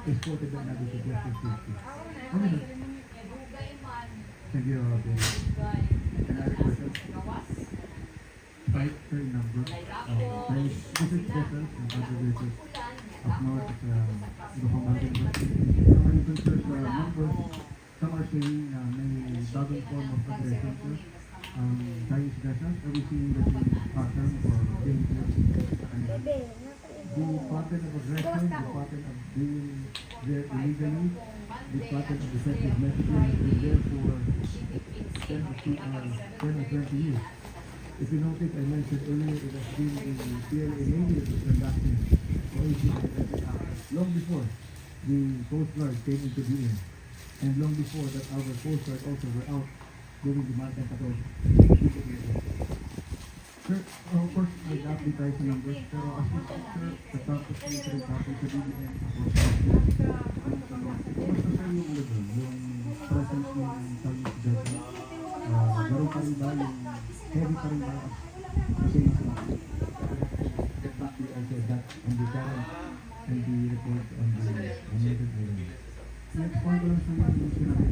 escorted by another suggested safety. Ano ba? Thank you, another person. Five per number. There's visit vessels and other vessels up north at Lubang Mountain. So when it concerns numbers, some are saying may double form of aggression, sir. Chinese vessels, are we seeing the same pattern or danger? The pattern of aggression, the pattern of being there illegally, the pattern of defective messaging has been there for 10 or 20 years. If you notice, I mentioned earlier, it has been a PLA Navy that was conducting long before the Coast Guard came into being, and long before that our Coast Guard also were out doing the maritime patrol. Sir, of course, may update tayo sa numbers, pero as we speak, sir, the top of the three topics sa BBM, kumusta sa yung presence ng Chinese vessel? Garo pa rin ba yung heavy pa rin ba kasi get back to also that on the current and the report on the unlimited volume. Next point ko lang sa yung sinabi